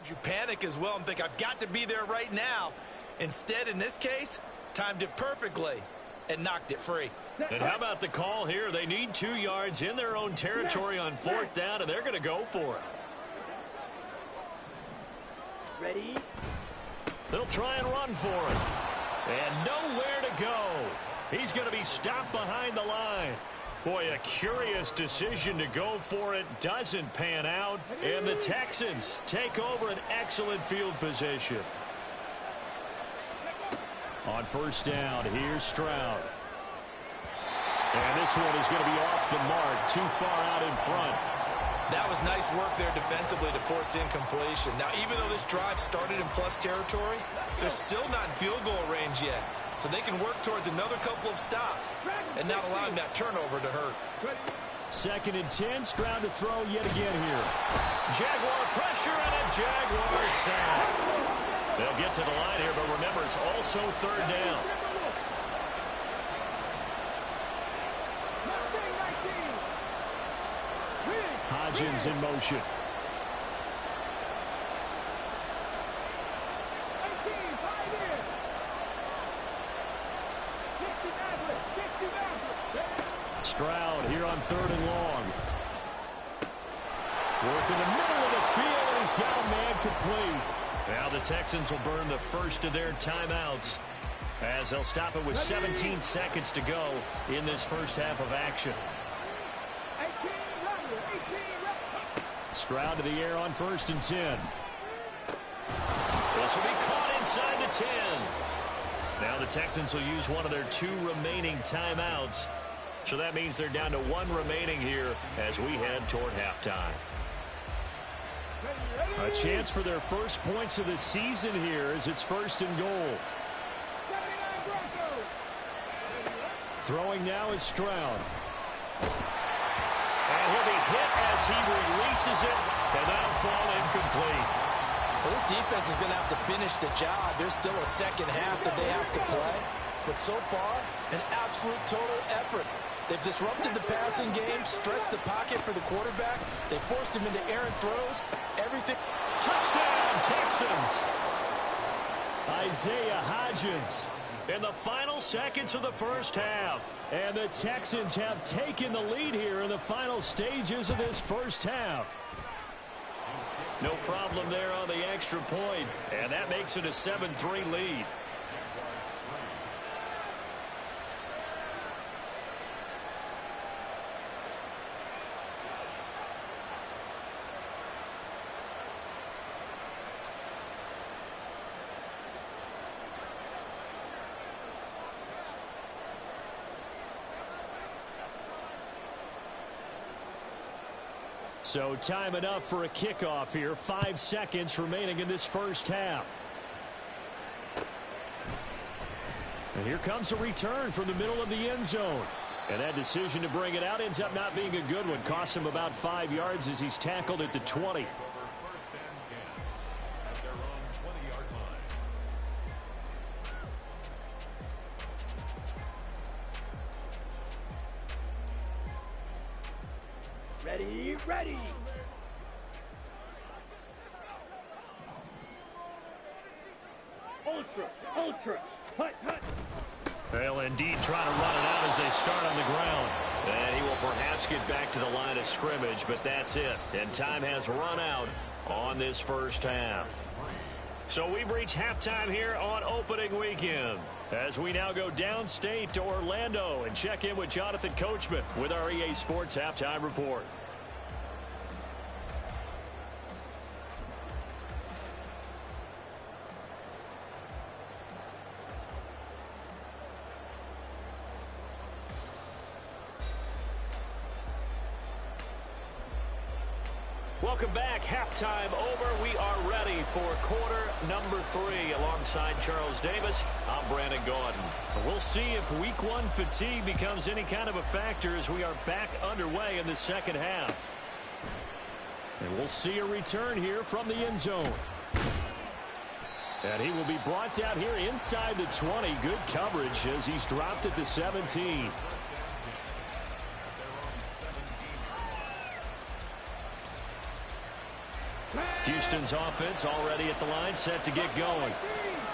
you panic as well and think, I've got to be there right now. Instead, in this case, timed it perfectly and knocked it free. And how about the call here? They need 2 yards in their own territory on 4th down, and they're going to go for it. Ready? They'll try and run for it. And nowhere to go. He's going to be stopped behind the line. Boy, a curious decision to go for it. Doesn't pan out. And the Texans take over an excellent field position. On 1st down, here's Stroud. And this one is going to be off the mark, too far out in front. That was nice work there defensively to force incompletion. Now, even though this drive started in plus territory, they're still not in field goal range yet. So they can work towards another couple of stops and not allowing that turnover to hurt. 2nd and 10, Stroud to throw yet again here. Jaguar pressure and a Jaguar sack. They'll get to the line here, but remember, it's also 3rd down. Hodgins in motion. Stroud here on 3rd and long. Work in the middle of the field, and he's got a man complete. Now the Texans will burn the first of their timeouts as they'll stop it with 17 seconds to go in this first half of action. Stroud to the air on 1st and 10. This will be caught inside the 10. Now the Texans will use one of their 2 remaining timeouts. So that means they're down to 1 remaining here as we head toward halftime. A chance for their first points of the season here as it's 1st and goal. Throwing now is Stroud. And he'll be hit as he releases it, and that'll fall incomplete. Well, this defense is going to have to finish the job. There's still a second half that they have to play. But so far, an absolute total effort. They've disrupted the passing game, stressed the pocket for the quarterback. They forced him into errant throws. Everything. Touchdown, Texans! Isaiah Hodgins in the final seconds of the first half. And the Texans have taken the lead here in the final stages of this first half. No problem there on the extra point. And that makes it a 7-3 lead. So time enough for a kickoff here. 5 seconds remaining in this first half. And here comes a return from the middle of the end zone. And that decision to bring it out ends up not being a good one. Costs him about 5 yards as he's tackled at the 20. Ready. Ultra. Hut. They'll indeed try to run it out as they start on the ground. And he will perhaps get back to the line of scrimmage, but that's it. And time has run out on this first half. So we've reached halftime here on opening weekend, as we now go downstate to Orlando and check in with Jonathan Coachman with our EA Sports Halftime Report. Welcome back. Halftime over. We are ready for quarter number 3 alongside Charles Davis. I'm Brandon Gaudin. We'll see if week 1 fatigue becomes any kind of a factor as we are back underway in the second half. And we'll see a return here from the end zone. And he will be brought down here inside the 20. Good coverage as he's dropped at the 17. Houston's offense already at the line, set to get going.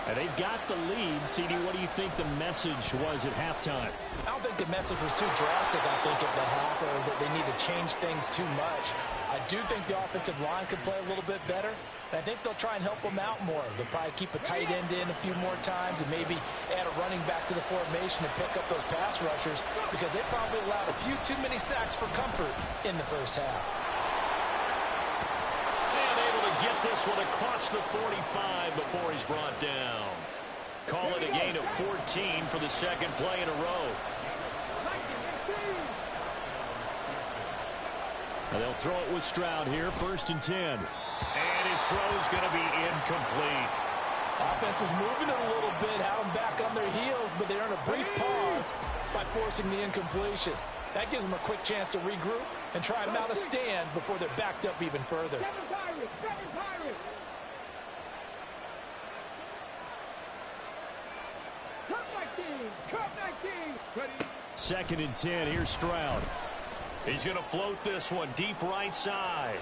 And they've got the lead. CD, what do you think the message was at halftime? I don't think the message was too drastic, I think, at the half, or that they need to change things too much. I do think the offensive line could play a little bit better. And I think they'll try and help them out more. They'll probably keep a tight end in a few more times and maybe add a running back to the formation and pick up those pass rushers, because they probably allowed a few too many sacks for comfort in the first half. Get this one across the 45 before he's brought down. Call it a gain of 14 for the second play in a row. And they'll throw it with Stroud here, 1st and 10. And his throw's going to be incomplete. Offense was moving it a little bit, had them back on their heels, but they earned a brief pause by forcing the incompletion. That gives them a quick chance to regroup and try and mount a stand before they're backed up even further. Second and 10. Here's Stroud. He's going to float this one deep right side.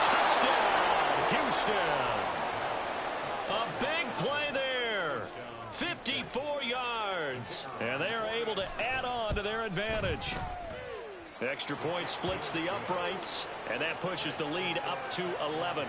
Touchdown, Houston. A big play there. 54 yards. And they are able to add on to their advantage. Extra point splits the uprights, and that pushes the lead up to 11.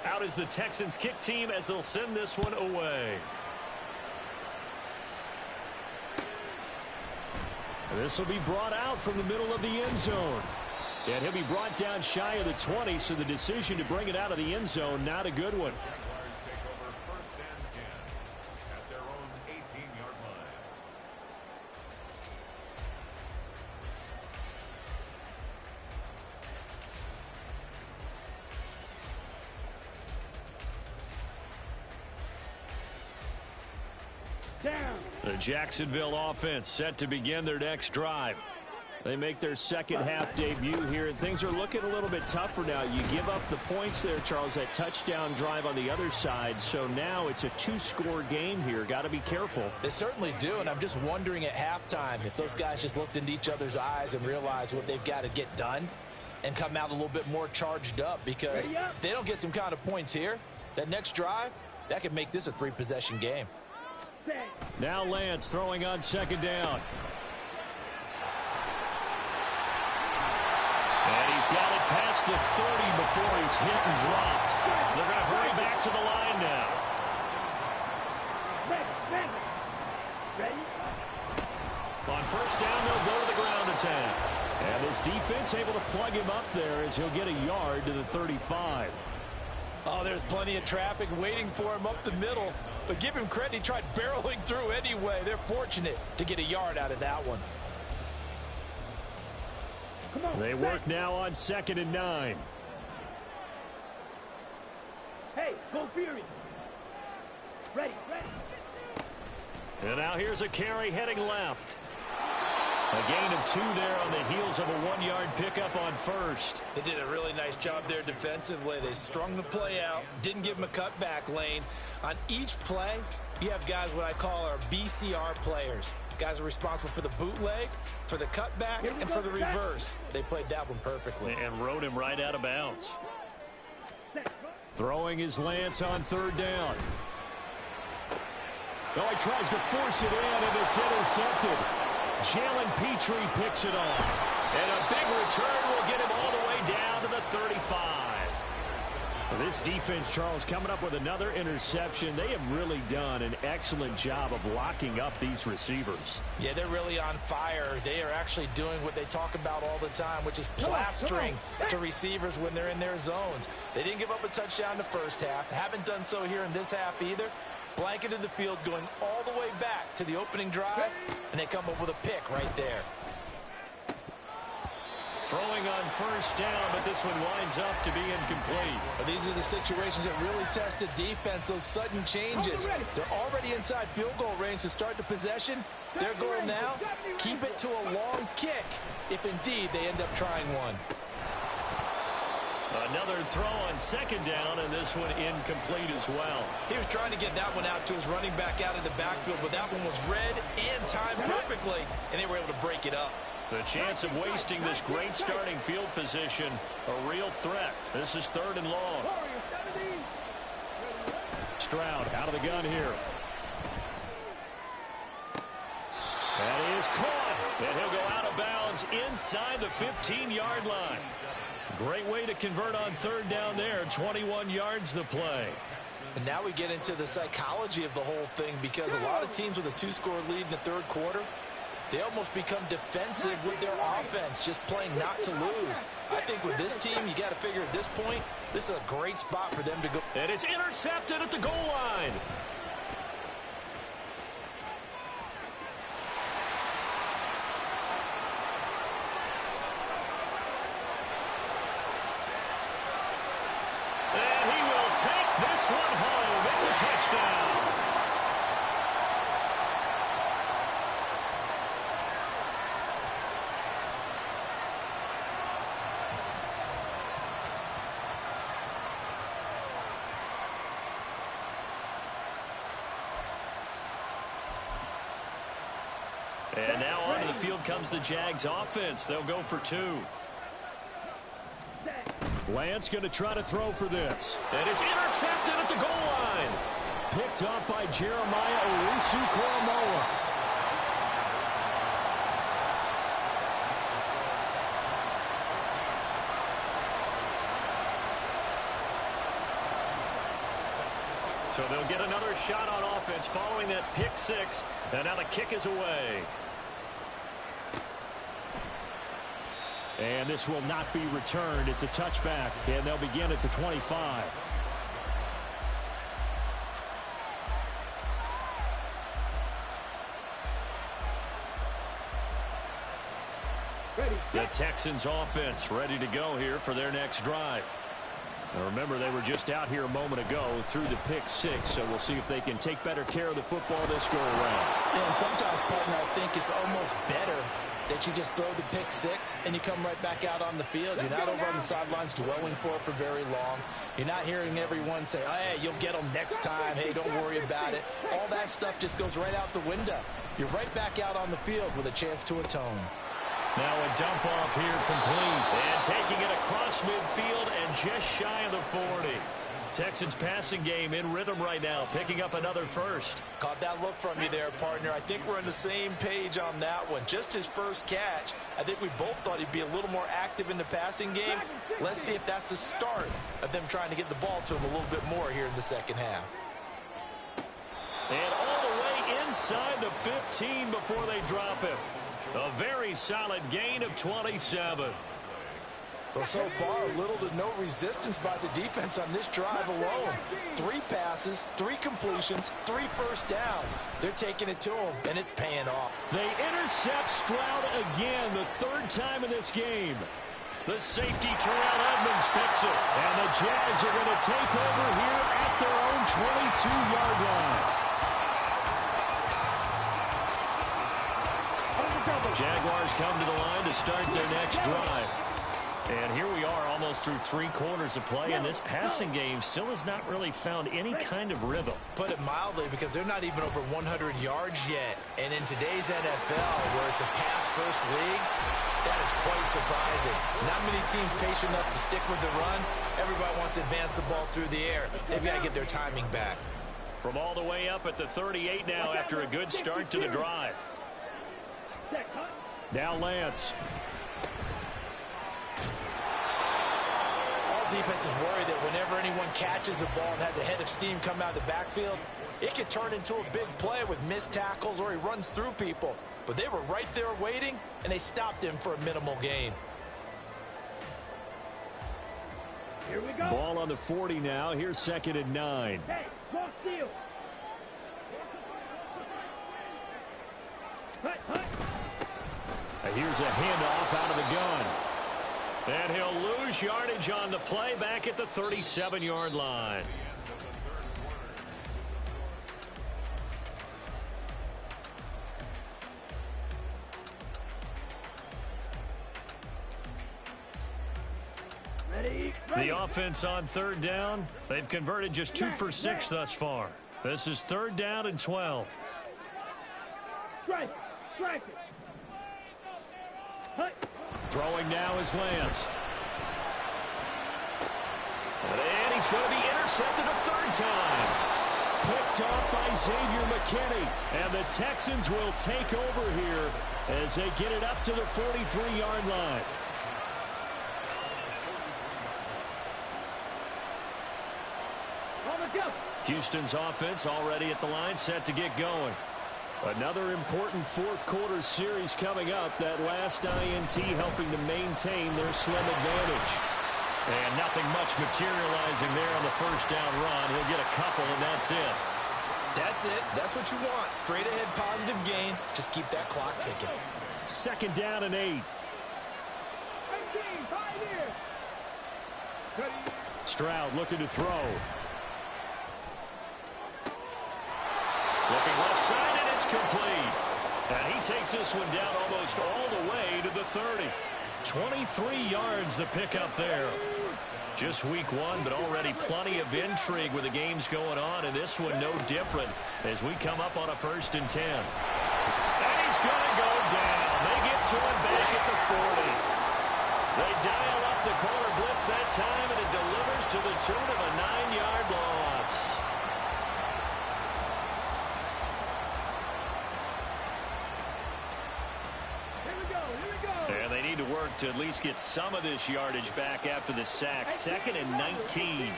Out is the Texans kick team as they'll send this one away. This will be brought out from the middle of the end zone. And he'll be brought down shy of the 20, so the decision to bring it out of the end zone, not a good one. The Jacksonville offense set to begin their next drive. They make their second half debut here, and things are looking a little bit tougher now. You give up the points there, Charles, that touchdown drive on the other side. So now it's a 2-score game here. Got to be careful. They certainly do, and I'm just wondering at halftime if those guys just looked into each other's eyes and realized what they've got to get done and come out a little bit more charged up, because if they don't get some kind of points here, that next drive, that could make this a 3-possession game. Now Lance throwing on second down. And he's got it past the 30 before he's hit and dropped. They're going to hurry back to the line now. On first down, they'll go to the ground attack. And this defense able to plug him up there as he'll get a yard to the 35. Oh, there's plenty of traffic waiting for him up the middle. But give him credit, he tried barreling through anyway. They're fortunate to get a yard out of that one. They work now on 2nd and 9. Hey, go Fury. Ready. And now here's a carry heading left. A gain of 2 there on the heels of a 1-yard pickup on first. They did a really nice job there defensively. They strung the play out, didn't give him a cutback lane. On each play, you have guys what I call our BCR players. Guys are responsible for the bootleg, for the cutback, and for the reverse. They played that one perfectly. And rode him right out of bounds. Throwing his Lance on 3rd down. Oh, he tries to force it in, and it's intercepted. Jalen Petrie picks it off. And a big return will get him all the way down to the 35. This defense, Charles, coming up with another interception. They have really done an excellent job of locking up these receivers. Yeah, they're really on fire. They are actually doing what they talk about all the time, which is plastering to receivers when they're in their zones. They didn't give up a touchdown the first half. Haven't done so here in this half either. Blanketed the field going all the way back to the opening drive, and they come up with a pick right there. Throwing on first down, but this one winds up to be incomplete. Well, these are the situations that really test the defense, those sudden changes. They're already inside field goal range to start the possession. Their goal now, keep it to a long kick, if indeed they end up trying one. Another throw on second down, and this one incomplete as well. He was trying to get that one out to his running back out of the backfield, but that one was read and timed perfectly, and they were able to break it up. The chance of wasting this great starting field position, a real threat. This is 3rd and long. Stroud out of the gun here. That is caught, and he'll go out of bounds inside the 15-yard line. Great way to convert on 3rd down there. 21 yards the play. And now we get into the psychology of the whole thing, because a lot of teams with a 2-score lead in the 3rd quarter, they almost become defensive with their offense, just playing not to lose. I think with this team, you got to figure at this point, this is a great spot for them to go. And it's intercepted at the goal line. And he will take this one home. It's a touchdown. And now onto the field comes the Jags offense. They'll go for 2. Lance going to try to throw for this. And it's intercepted at the goal line. Picked up by Jeremiah Owusu-Koramoah. So they'll get another shot on offense following that pick 6. And now the kick is away. And this will not be returned. It's a touchback, and they'll begin at the 25. The Texans offense ready to go here for their next drive. Now remember, they were just out here a moment ago through the pick 6, so we'll see if they can take better care of the football this go around. Yeah, and sometimes, partner, I think it's almost better that you just throw the pick 6 and you come right back out on the field. You're not over on the sidelines dwelling for it for very long. You're not hearing everyone say, oh, hey, you'll get them next time. Hey, don't worry about it. All that stuff just goes right out the window. You're right back out on the field with a chance to atone. Now a dump off here complete. And taking it across midfield and just shy of the 40. Texans passing game in rhythm right now, picking up another first. Caught that look from you there, partner. I think we're on the same page on that one. Just his first catch. I think we both thought he'd be a little more active in the passing game. Let's see if that's the start of them trying to get the ball to him a little bit more here in the second half. And all the way inside the 15 before they drop him. A very solid gain of 27. Well, so far, little to no resistance by the defense on this drive alone. 3 passes, 3 completions, 3 first downs. They're taking it to him, and it's paying off. They intercept Stroud again, the 3rd time in this game. The safety, Terrell Edmonds, picks it. And the Jags are going to take over here at their own 22-yard line. Jaguars come to the line to start their next drive. And here we are almost through 3 quarters of play, and this passing game still has not really found any kind of rhythm. Put it mildly, because they're not even over 100 yards yet. And in today's NFL, where it's a pass-first league, that is quite surprising. Not many teams patient enough to stick with the run. Everybody wants to advance the ball through the air. They've got to get their timing back. From all the way up at the 38 now after a good start to the drive. Now Lance. Defense is worried that whenever anyone catches the ball and has a head of steam come out of the backfield, it can turn into a big play with missed tackles or he runs through people. But they were right there waiting, and they stopped him for a minimal gain. Here we go. Ball on the 40 now. Here's 2nd and 9. Hey, walk steal. Here's a handoff out of the gun. And he'll lose yardage on the play back at the 37-yard line. Ready, ready. The offense on third down, they've converted just 2 for 6 thus far. This is 3rd down and 12. Strike it, strike it. Hut. Throwing now is Lance. And he's going to be intercepted a 3rd time. Picked off by Xavier McKinney. And the Texans will take over here as they get it up to the 43-yard line. On the go. Houston's offense already at the line, set to get going. Another important 4th quarter series coming up. That last INT helping to maintain their slim advantage. And nothing much materializing there on the 1st down run. He'll get a couple, and that's it. That's it. That's what you want. Straight ahead positive gain. Just keep that clock ticking. 2nd down and 8. 18, 5 here. Ready. Stroud looking to throw. Looking left side, and it's complete. And he takes this one down almost all the way to the 30. 23 yards the pickup there. Just week 1, but already plenty of intrigue with the games going on, and this one no different as we come up on a 1st and 10. And he's going to go down. They get to him back at the 40. They dial up the corner blitz that time, and it delivers to the tune of a 9-yard loss. And they need to work to at least get some of this yardage back after the sack. 2nd and 19.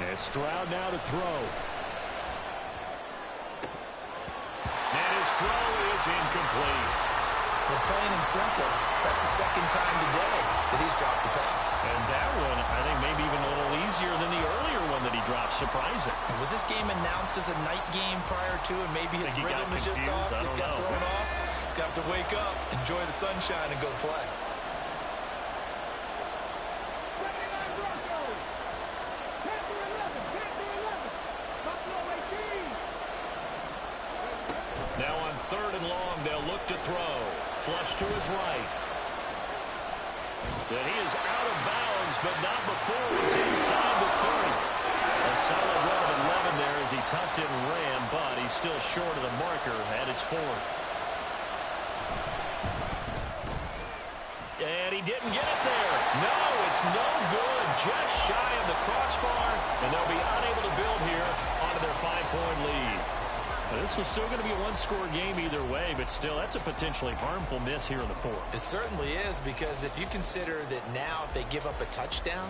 And Stroud now to throw. And his throw is incomplete. Well, plain and simple, that's the 2nd time today that he's dropped the pass. And that one, I think, maybe even a little easier than the earlier one that he dropped. Surprising. And was this game announced as a night game prior to, and maybe his rhythm was just off? He's got thrown off. He's got to wake up, enjoy the sunshine, and go play. Now on 3rd and long, they'll look to throw. Flush to his right. And he is out of bounds, but not before he's inside the 30. A solid run of 11 there as he tucked it and ran, but he's still short of the marker at its 4th. And he didn't get it there. No, it's no good. Just shy of the crossbar, and they'll be unable to build here onto their 5-point lead. Now, this was still going to be a 1-score game either way, but still, that's a potentially harmful miss here in the 4th. It certainly is, because if you consider that now if they give up a touchdown,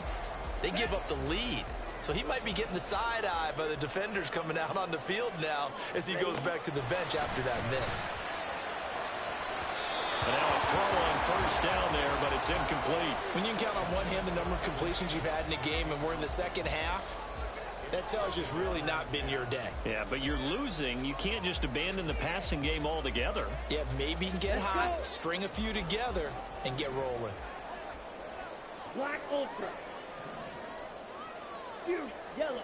they give up the lead. So he might be getting the side eye by the defenders coming out on the field now as he goes back to the bench after that miss. And now a throw on 1st down there, but it's incomplete. When you can count on one hand the number of completions you've had in a game, and we're in the 2nd half, that tells you it's really not been your day. Yeah, but you're losing. You can't just abandon the passing game altogether. Yeah, maybe you can get hot, string a few together, and get rolling. Black Ultra. You yellow.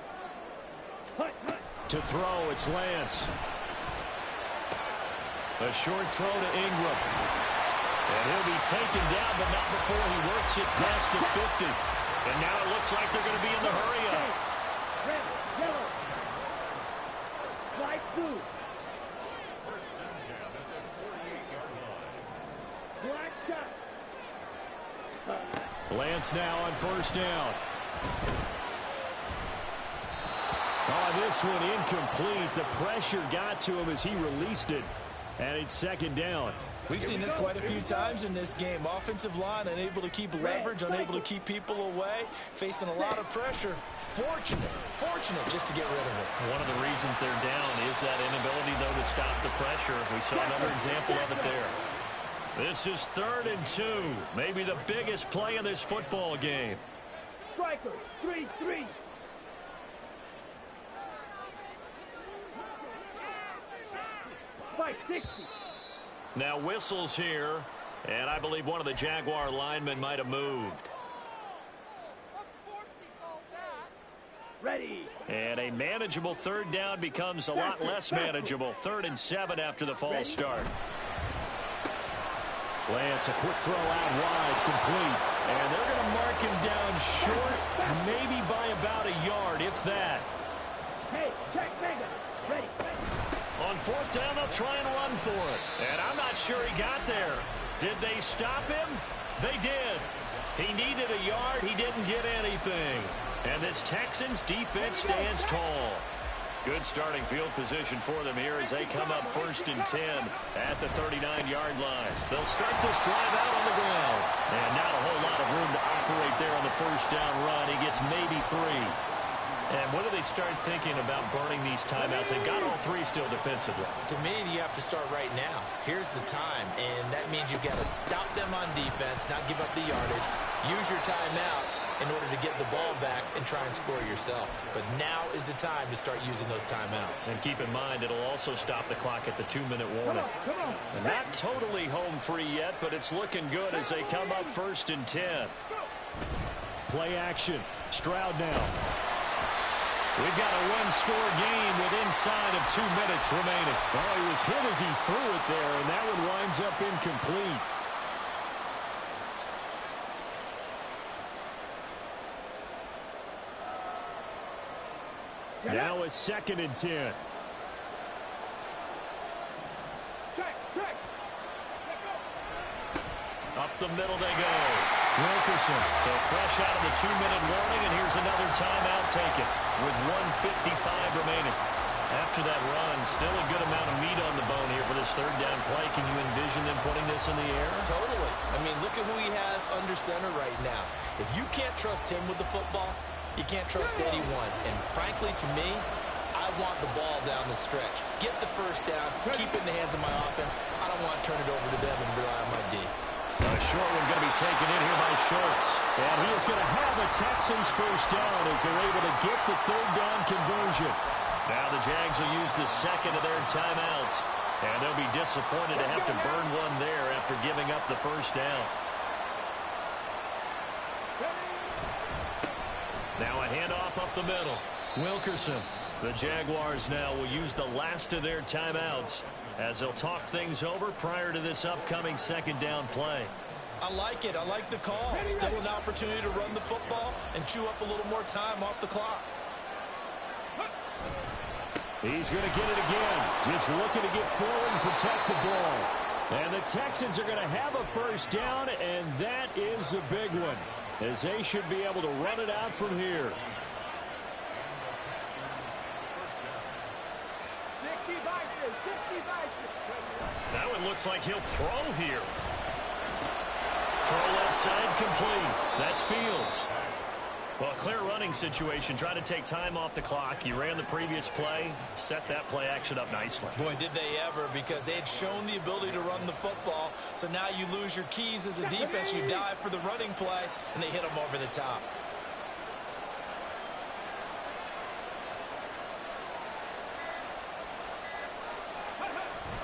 Hut, hut. To throw, it's Lance. A short throw to Ingram. And he'll be taken down, but not before he works it past the 50. And now it looks like they're going to be in the hurry-up. Red, yellow. White, blue. Black shot. Lance now on 1st down. Oh, this one incomplete. The pressure got to him as he released it. And it's 2nd down. We've seen this quite a few times in this game. Offensive line unable to keep leverage, unable to keep people away, facing a lot of pressure. Fortunate just to get rid of it. One of the reasons they're down is that inability, though, to stop the pressure. We saw another example of it there. This is 3rd and 2. Maybe the biggest play in this football game. Striker, 3-3. Fight 60. Now whistles here, and I believe one of the Jaguar linemen might have moved. Ready. And a manageable 3rd down becomes a lot less manageable. 3rd and 7 after the false start. Lance, a quick throw out wide, complete. And they're going to mark him down short, maybe by about a yard, if that. Hey, check, mega. Ready. On fourth down, they'll try and run for it. And I'm not sure he got there. Did they stop him? They did. He needed a yard. He didn't get anything. And this Texans defense stands tall. Good starting field position for them here as they come up 1st and 10 at the 39-yard line. They'll start this drive out on the ground. And not a whole lot of room to operate there on the first down run. He gets maybe 3. And when do they start thinking about burning these timeouts? They've got all 3 still defensively. To me, you have to start right now. Here's the time, and that means you've got to stop them on defense, not give up the yardage. Use your timeouts in order to get the ball back and try and score yourself. But now is the time to start using those timeouts. And keep in mind, it'll also stop the clock at the 2-minute warning. Come on. And not totally home free yet, but it's looking good as they come up 1st and 10. Play action. Stroud now. We've got a one-score game with inside of 2 minutes remaining. Well, he was hit as he threw it there, and that one winds up incomplete. Now a 2nd and 10. Check. Up the middle they go. Wilkerson. So fresh out of the 2-minute warning, and here's another timeout taken with 1:55 remaining. After that run, still a good amount of meat on the bone here for this 3rd down play. Can you envision them putting this in the air? Totally. I mean, look at who he has under center right now. If you can't trust him with the football, you can't trust anyone. And frankly, to me, I want the ball down the stretch. Get the first down, keep it in the hands of my offense. I don't want to turn it over to them and rely on my D. A short one going to be taken in here by Schultz. And he is going to have a Texans first down as they're able to get the 3rd down conversion. Now the Jags will use the 2nd of their timeouts. And they'll be disappointed to have to burn one there after giving up the first down. Now a handoff up the middle. Wilkerson. The Jaguars now will use the last of their timeouts as they'll talk things over prior to this upcoming 2nd down play. I like it. I like the call. Still an opportunity to run the football and chew up a little more time off the clock. He's going to get it again. Just looking to get forward and protect the ball. And the Texans are going to have a first down, and that is the big one, as they should be able to run it out from here. 65. That one looks like he'll throw here. Throw left side complete. That's Fields. Well, clear running situation. Try to take time off the clock. You ran the previous play. Set that play action up nicely. Boy, did they ever, because they had shown the ability to run the football. So now you lose your keys as a defense. You dive for the running play, and they hit them over the top.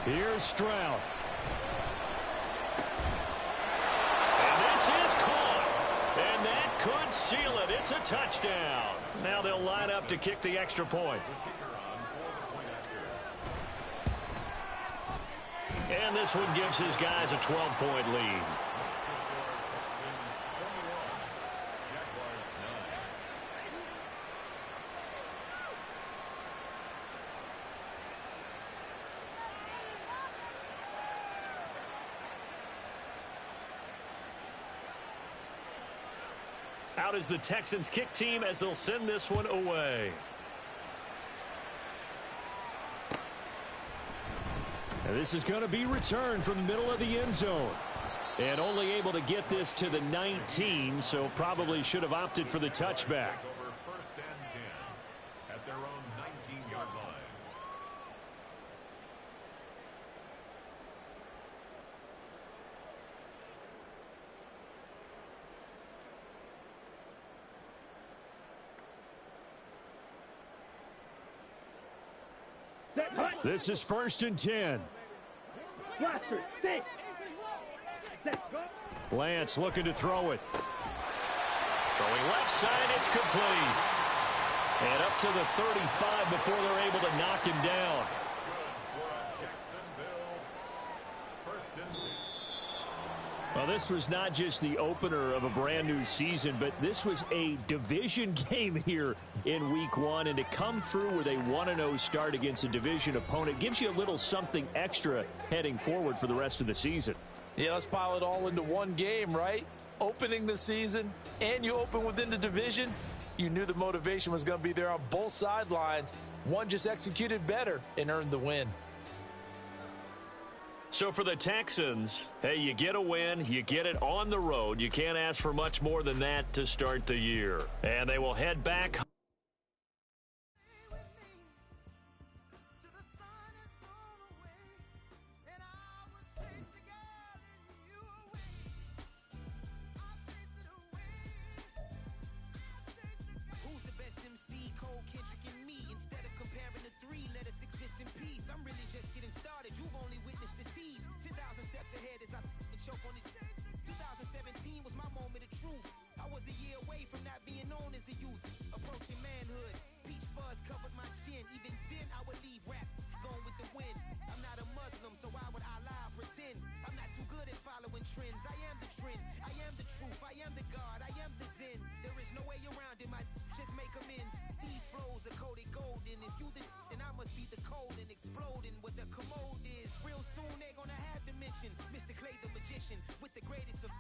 Here's Stroud. And this is caught. And that could seal it. It's a touchdown. Now they'll line up to kick the extra point. And this one gives his guys a 12-point lead. Out is the Texans kick team as they'll send this one away. And this is going to be returned from the middle of the end zone. And only able to get this to the 19, so probably should have opted for the touchback. Over 1st and 10 at their own 19-yard line. This is 1st and 10. Blaster, 6. Lance looking to throw it. Throwing left side, it's complete. And up to the 35 before they're able to knock him down. Well, this was not just the opener of a brand new season, but this was a division game here in week 1. And to come through with a 1-0 start against a division opponent gives you a little something extra heading forward for the rest of the season. Yeah, let's pile it all into one game, right? Opening the season, and you open within the division. You knew the motivation was going to be there on both sidelines. One just executed better and earned the win. So for the Texans, hey, you get a win, you get it on the road. You can't ask for much more than that to start the year. And they will head back. Choke on it. 2017 was my moment of truth. I was a year away from not being known as a youth. Approaching manhood, peach fuzz covered my chin. Even then I would leave rap going with the wind. I'm not a Muslim, so why would I lie or pretend? I'm not too good at following trends. I am the trend, I am the truth, I am the God, I am the Zen. There is no way around it, just make amends. These flows are coated golden. If you then I must be the cold and exploding. What the commode is, real soon they're gonna have to mention Mr. Clay the magician with the greatest of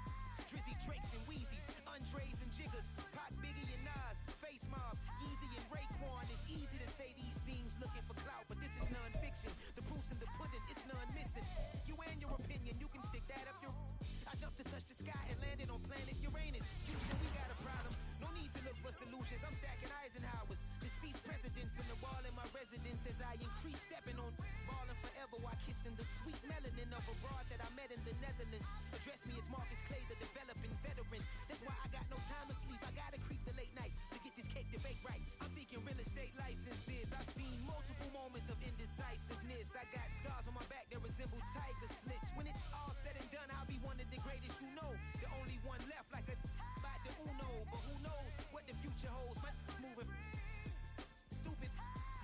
Drizzy Drakes and Wheezies, Andres and Jiggers, Pac, Biggie and Nas, Face Mob, Yeezy and Raekwon. It's easy to say these things looking for clout, but this is non-fiction. The proof's in the pudding, it's none missing. You and your opinion, you can stick that up your. I jumped to touch the sky and landed on planet Uranus. Houston, we got a problem. No need to look for solutions. I'm stacking Eisenhowers. Deceased presidents in the wall in my residence as I increase stepping on balling forever while kissing the sweet melanin of a broad that I met in the Netherlands. Address me as Marcus Clay, the developing veteran. That's why I got no time to sleep. I gotta creep the late night to get this cake debate right. I'm thinking real estate licenses. I've seen multiple moments of indecisiveness. I got scars on my back that resemble tiger slits. When it's all said and done, I'll be one of the greatest you know. The only one left like a by the Uno. But who knows what the future holds? My moving stupid.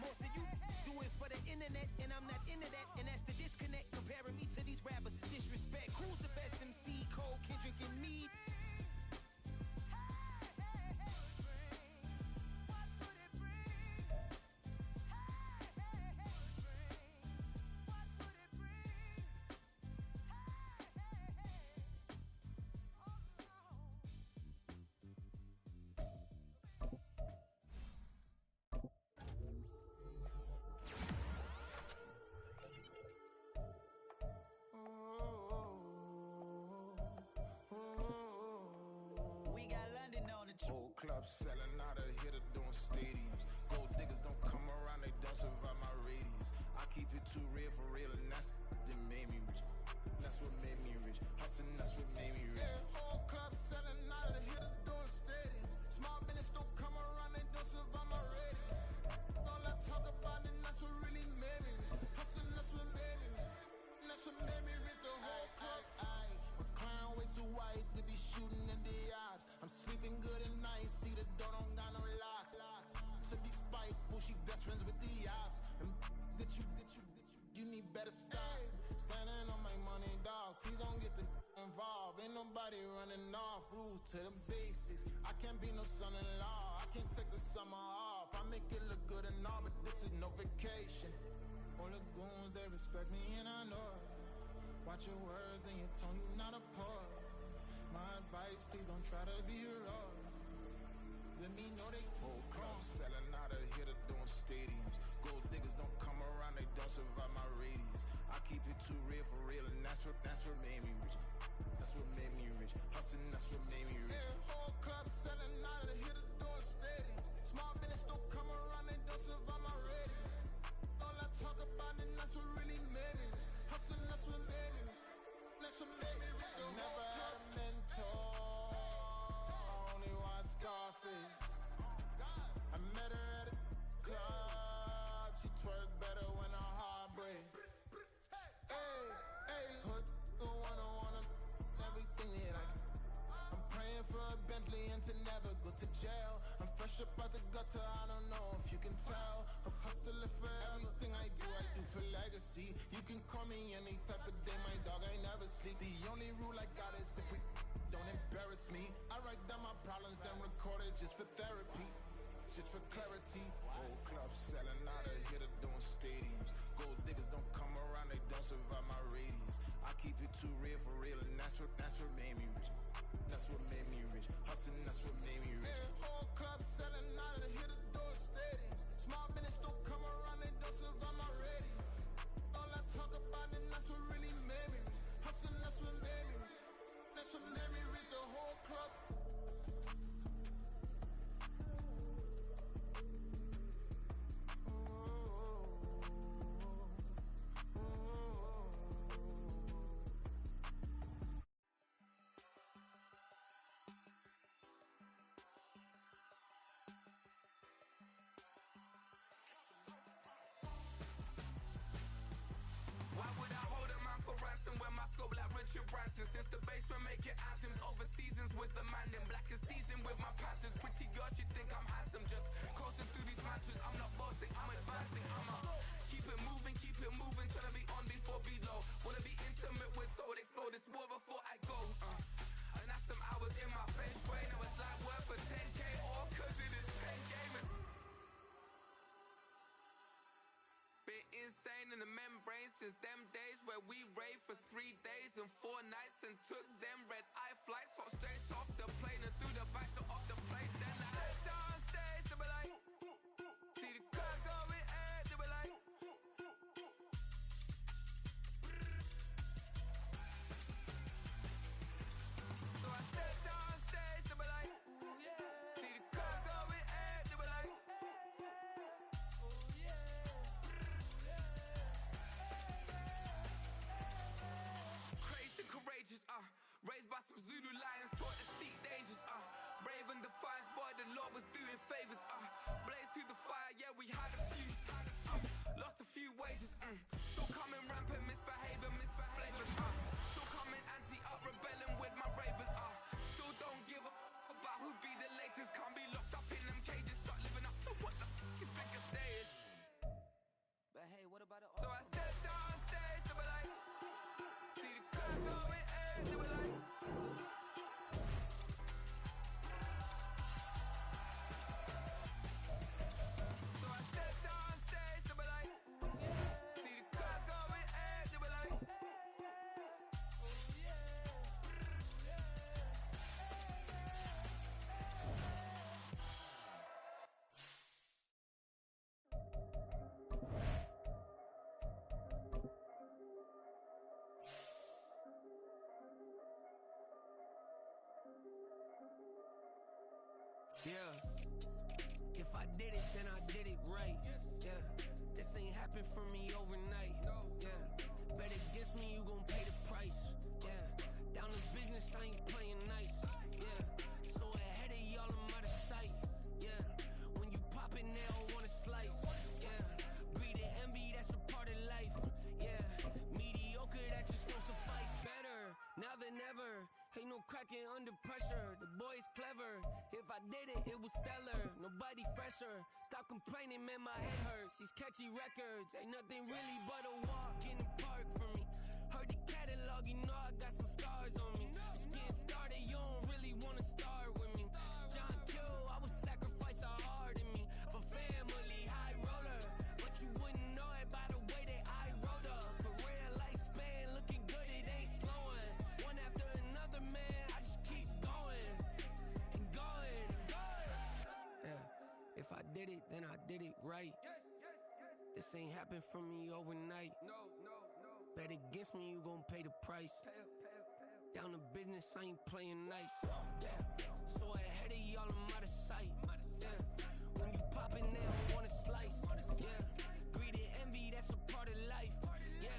Most of you do it for the internet, and I'm not into that. And that's the disconnect. Comparing me to these rappers is disrespect. Who's the best MC? Cole, Kendrick, and Meade? Whole club selling out of hitter doing stadiums. Gold diggers don't come around, they don't survive my radius. I keep it too real for real, and that's that made me rich. That's what made me rich. Hustling, that's what made me rich. Yeah, whole club selling out of hitters doing stadiums. Small business don't come around, they don't survive my radius. All I talk about, and that's what really made me rich. Hustling, that's what made me rich. And that's what made me rich. The whole club. My crown way too white to be shooting in the eyes. I'm sleeping good at night, see the door don't got no locks. To be spiteful, she best friends with the ops. And that you need better stops. Standing on my money, dog, please don't get the involved. Ain't nobody running off, rules to the basics. I can't be no son-in-law, I can't take the summer off. I make it look good and all, but this is no vacation. All the goons, they respect me and I know it. Watch your words and your tone, you not a poet. My advice, please don't try to be heroic. Let me know they whole club selling out of hitter doing stadiums. Gold diggers don't come around, they don't survive my radius. I keep it too real for real, and that's what made me rich. That's what made me rich. Hustling, that's what made me rich. Yeah, whole club selling out of hitters doing stadiums. Small business don't come around, they don't survive my radius. All I talk about, and that's what really made me rich. Hustling, that's what made me rich. That's what made me rich. I never had a mentor. Only one Scarface. I met her at a club. She twerk better when her heart breaks. Hey, hood, wanna everything that I can. I'm praying for a Bentley and to never go to jail. I'm fresh up out the gutter, I don't know if you can tell. I'm hustling for everything I do for legacy. You can call me any type of day, my dog, I never sleep. The only rule I got is if Just for clarity, old clubs selling out of hitter doing stadiums. Gold diggers don't come around, they don't survive my radius. I keep it too real for real, and that's what made me rich. That's what made me rich. Hustling, that's what made me rich. Whole club selling out of hitters doing stadiums. Small business don't come around, they don't survive my radius. All I talk about, and that's what really made me rich. Hustling, that's what made me rich. That's what made me rich. The whole club. Why would I hold a man for ransom when my scope like Richard Branson? Since the basement making anthems over seasons with the man, then black is seasoned with my Panthers. Pretty girl, she think I'm handsome, just coasting through these mantras. I'm not bossing, I'm advancing, keep it moving, trying to be on before below. Wanna be intimate with soul, explode this war before I go. And that's some hours in my fence way. Now it's like work for 10K, all cause it is pen gaming. Been insane in the membrane since them days where we raved for 3 days and 4 nights and took them red eye flights, hot straight off the plane and through the back door of the place. Then I head downstairs, they were like, see the car going air, they were like, so I stepped downstairs, they were like, ooh yeah, see the car going air, they were like, ooh yeah. Crazed and courageous, raised by some Zulu lions, taught to seek dangers, brave and defiant, boy, the Lord was doing favors, blaze through the fire, yeah, we had a few, lost a few wages, still coming rampant, misbehaving, flavors, still coming anti-up, rebelling with my ravers, still don't give a about who be the latest, can't be locked up in them cages, start living up to what the you think a day is. But hey, what about it? So I stepped downstairs, they were like, see the car going air, they were like, so I stepped downstairs, they were like, ooh yeah, see the car going air, they were like, ooh yeah, yeah. If I did it, then I did it right. Yeah, this ain't happened for me overnight. Yeah, bet against me, you gon' pay the price. Yeah, down in business, I ain't playing nice. Yeah, so ahead of y'all, I'm out of sight. Yeah, when you pop it, they don't wanna slice. Yeah, greed and envy, that's a part of life. Yeah, mediocre, that just won't suffice. Better now than ever. Ain't no cracking under pressure. The boy's clever. If I did it, it was stellar. Nobody fresher. Stop complaining, man, my head hurts. These catchy records ain't nothing really but a walk in the park for me. Heard the catalog, you know I got some scars on me. Just getting started, you don't really wanna start with me. It's John Kill, I would sacrifice a heart in me for family, high roller. But you wouldn't know it by the way that I wrote up. A real lifespan, looking good, it ain't slowing. One after another, man, I just keep going and going and going. Yeah, if I did it, then I did it right. This ain't happened for me overnight. No. Bet against me, you gon' pay the price. Down to business, I ain't playing nice. Yeah, so ahead of y'all, I'm out of sight. Yeah, when you poppin', they don't wanna slice. Yeah, greed and envy, that's a part of life. Yeah,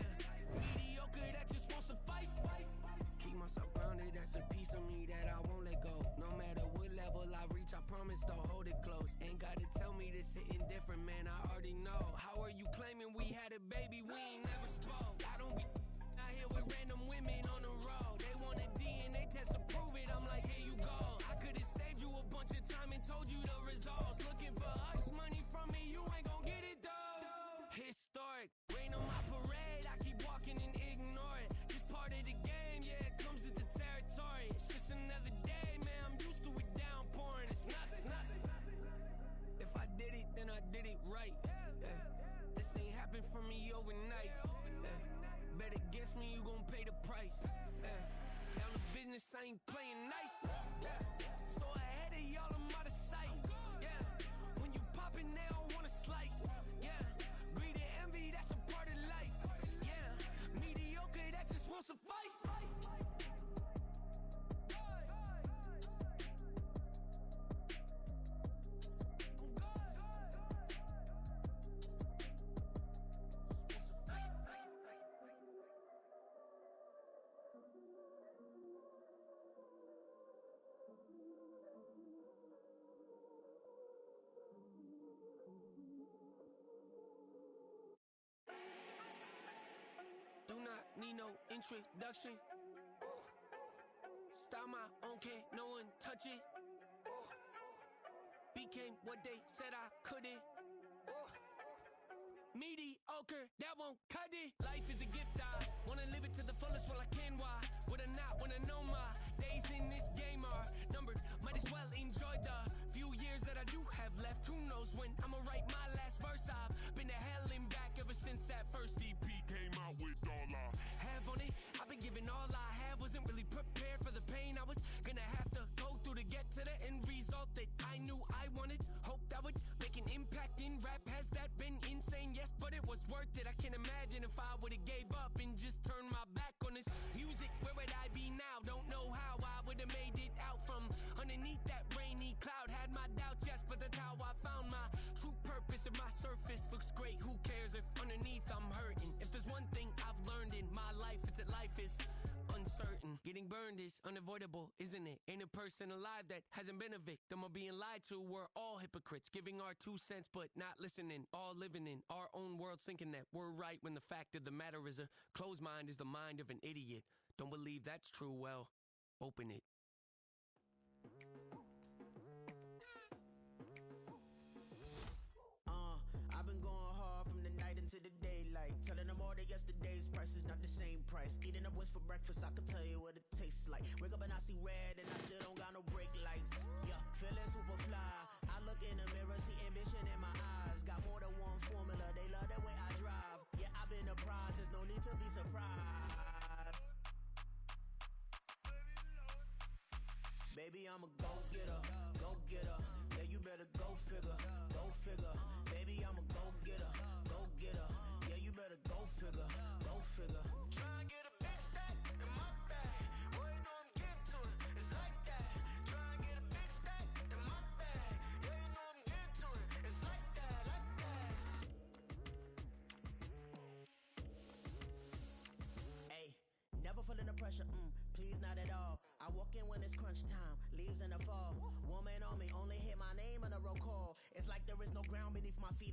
mediocre, that just won't suffice. Keep myself grounded, that's a piece of me that I won't let go. No matter what level I reach, I promise don't hold it close. Ain't gotta tell me this hitting different, man, I already know. How are you claiming we had a baby, we ain't never spoke? I don't be out here with random women on the road. They want a DNA test to prove it, I'm like, here you go. I could've saved you a bunch of time and told you the results. Looking for hush money from me, you ain't gon' I ain't playing nice. Yeah. So ahead of y'all, I'm out of sight. Yeah. When you poppin', they don't wanna slice. Yeah. Greed and envy, that's a part of life. Yeah. Mediocre, that just won't suffice. Do not need no introduction. Ooh. Style my own, can't no one touch it. Ooh. Became what they said I couldn't. Ooh. Mediocre, that won't cut it. Life is a gift, I wanna live it to the fullest while I can. Why would I not wanna know my days in this game are numbered? Might as well enjoy the few years that I do have left. Who knows when I'ma write my last verse? I've been to hell and back ever since that first EP came out with all I have on it. I've been giving all I have, wasn't really prepared for the pain I was gonna have to go through to get to the end result that I knew I wanted. Hope that would make an impact in rap. Has that been insane? Yes, but it was worth it. I can't imagine if I would've gave up and just turned my back on this music. Where would I be now? Don't know how I would've made it out from underneath that rainy cloud. Had my doubts, yes, but that's how I found my true purpose. If my surface looks great, who cares if underneath I'm hurting? If there's one thing I've learned in my life, it's that life is uncertain. Getting burned is unavoidable, isn't it? Ain't a person alive that hasn't been a victim of being lied to. We're all hypocrites, giving our 2 cents but not listening. All living in our own world, thinking that we're right when the fact of the matter is a closed mind is the mind of an idiot. Don't believe that's true? Well, open it. I've been going hard from the night into the daylight, telling them all that yesterday's price is not the same price. Eating up wings for breakfast, I can tell you what it tastes like. Wake up and I see red and I still don't got no brake lights. Yeah, feeling super fly. I look in the mirror, see ambition in my eyes. Got more than one formula, they love the way I drive. Yeah, I've been a prize, there's no need to be surprised. Baby, I'm a go-getter, go-getter. Yeah, you better go figure, go figure. Baby, I'm a go-getter, go-getter. Yeah, you better go figure, go figure. Try and get a big stack in my bag. Boy, you know I'm getting to it, it's like that. Try and get a big stack in my bag. Yeah, you know I'm getting to it, it's like that, like that. Hey. Never feeling the pressure, please not at all. I walk in when it's crunch time, leaves in the fall. Woman on me, only hit my name on a roll call. It's like there is no ground beneath my feet.